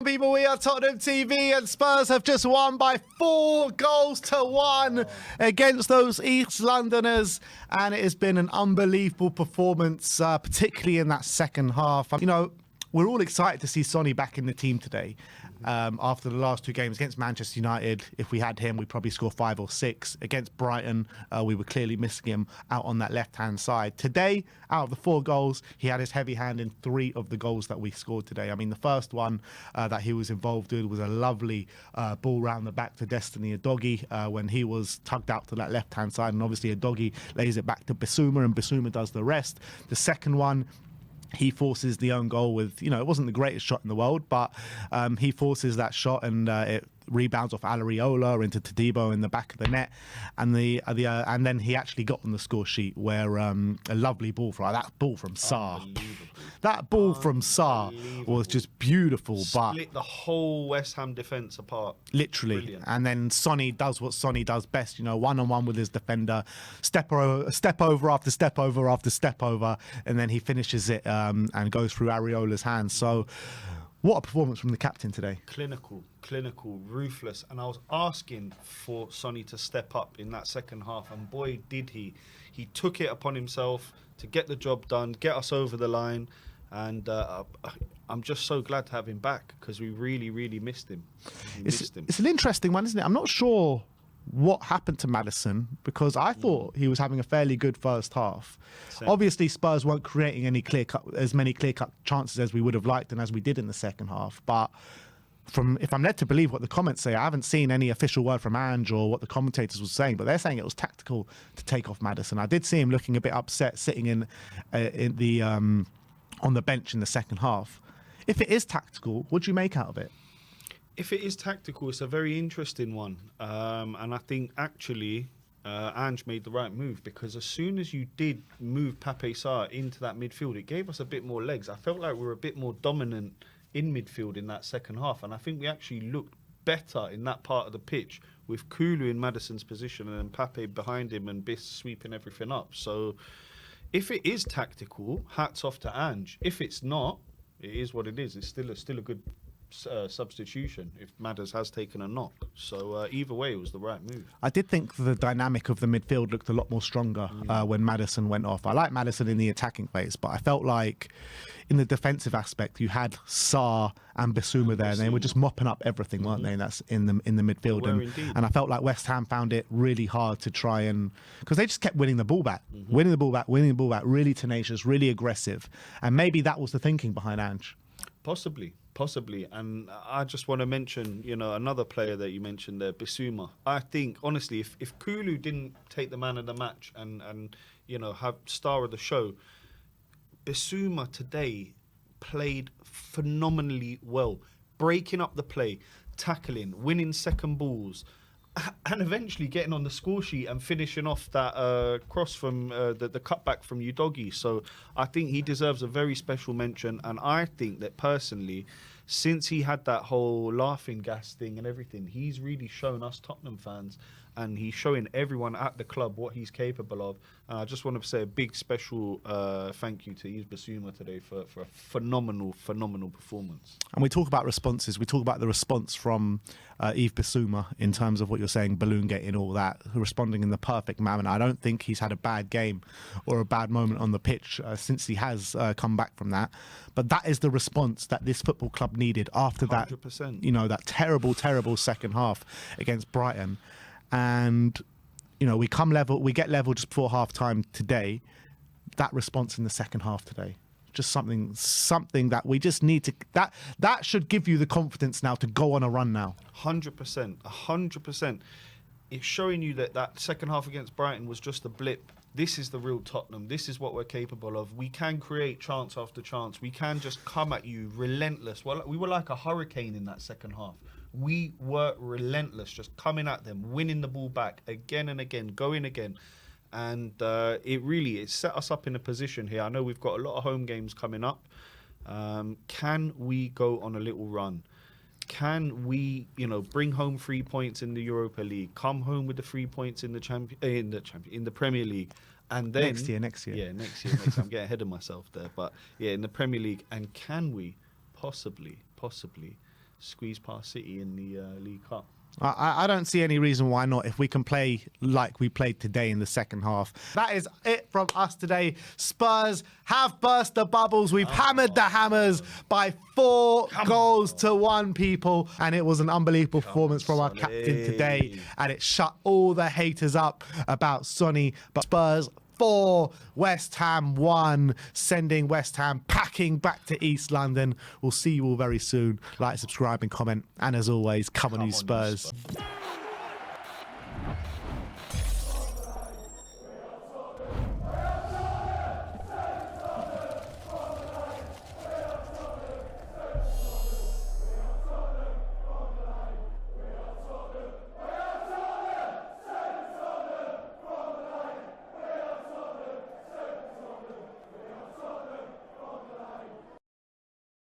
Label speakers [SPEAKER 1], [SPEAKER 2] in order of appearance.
[SPEAKER 1] People, we are Tottenham TV, and Spurs have just won by 4-1 against those East Londoners, and it has been an unbelievable performance, particularly in that second half. You know, we're all excited to see Sonny back in the team today. After the last two games against Manchester United, if we had him, we'd probably score 5 or 6. Against Brighton, we were clearly missing him out on that left-hand side. Today, out of the 4 goals, he had his heavy hand in 3 of the goals that we scored today. I mean, the first one that he was involved with was a lovely ball round the back to Destiny Udogie when he was tugged out to that left-hand side, and obviously Udogie lays it back to Bissouma, and Bissouma does the rest. The second one, he forces the own goal with, you know, it wasn't the greatest shot in the world, but he forces that shot, and it rebounds off Alariola into Todibo in the back of the net, and and then he actually got on the score sheet where a lovely ball from that ball from Sarr. That ball from Sarr was just beautiful, but
[SPEAKER 2] split the whole West Ham defence apart.
[SPEAKER 1] Literally. Brilliant. And then Sonny does what Sonny does best, you know, one-on-one with his defender, step over after step over after step over, and then he finishes it and goes through Ariola's hands. So what a performance from the captain today.
[SPEAKER 2] Clinical, ruthless. And I was asking for Sonny to step up in that second half, and boy, did he. He took it upon himself to get the job done, get us over the line. And I'm just so glad to have him back, because we really missed him.
[SPEAKER 1] It's an interesting one, isn't it? I'm not sure what happened to Maddison, because I thought he was having a fairly good first half.
[SPEAKER 2] Same.
[SPEAKER 1] Obviously, Spurs weren't creating as many clear-cut chances as we would have liked and as we did in the second half. But if I'm led to believe what the comments say, I haven't seen any official word from Ange or what the commentators were saying, but they're saying it was tactical to take off Maddison. I did see him looking a bit upset, sitting in the on the bench in the second half. If it is tactical, what do you make out of it?
[SPEAKER 2] If it is tactical, it's a very interesting one. And I think actually Ange made the right move, because as soon as you did move Pape Sarr into that midfield, it gave us a bit more legs. I felt like we were a bit more dominant in midfield in that second half. And I think we actually looked better in that part of the pitch with Kulu in Maddison's position and then Pape behind him and Biss sweeping everything up. So if it is tactical, hats off to Ange. If it's not, it is what it is. It's still a good substitution if Madders has taken a knock. So either way, it was the right move.
[SPEAKER 1] I did think the dynamic of the midfield looked a lot more stronger when Maddison went off. I like Maddison in the attacking phase, but I felt like in the defensive aspect, you had Sarr and Bissouma there, and they were just mopping up everything, weren't they? And that's in the midfield. And I felt like West Ham found it really hard to try and, because they just kept winning the ball back, winning the ball back, really tenacious, really aggressive. And maybe that was the thinking behind Ange.
[SPEAKER 2] Possibly. And I just want to mention, you know, another player that you mentioned there, Bissouma. I think, honestly, if Kulu didn't take the man of the match and you know, have star of the show, Bissouma today played phenomenally well, breaking up the play, tackling, winning second balls, and eventually getting on the score sheet and finishing off that cross from the cutback from Udogie. So I think he deserves a very special mention. And I think that personally, since he had that whole laughing gas thing and everything, he's really shown us Tottenham fans, and he's showing everyone at the club what he's capable of. And I just want to say a big special thank you to Yves Bissouma today for a phenomenal performance.
[SPEAKER 1] And we talk about responses. We talk about the response from Yves Bissouma in terms of what you're saying, balloon gate and all that, responding in the perfect manner. I don't think he's had a bad game or a bad moment on the pitch since he has come back from that. But that is the response that this football club needed after 100%. That, you know, that terrible second half against Brighton. And, you know, we get level just before half time today. That response in the second half today, just something that we just need to, that should give you the confidence now to go on a run now.
[SPEAKER 2] 100%. It's showing you that second half against Brighton was just a blip. This is the real Tottenham. This is what we're capable of. We can create chance after chance. We can just come at you relentless. Well, we were like a hurricane in that second half. We were relentless, just coming at them, winning the ball back again and again, going again. And it set us up in a position here. I know we've got a lot of home games coming up. Can we go on a little run? Can we, you know, bring home 3 points in the Europa League, come home with the 3 points in the Premier League, and then
[SPEAKER 1] next year.
[SPEAKER 2] Yeah, next year. I'm getting ahead of myself there, but yeah, in the Premier League. And can we possibly squeeze past City in the League Cup.
[SPEAKER 1] I don't see any reason why not if we can play like we played today in the second half. That is it from us today. Spurs have burst the bubbles. We've hammered the Hammers by 4 goals to 1, people. And it was an unbelievable performance from our captain today. And it shut all the haters up about Sonny. But Spurs 4, West Ham 1, sending West Ham packing back to East London. We'll see you all very soon. Like, subscribe and comment. And as always, come on you Spurs.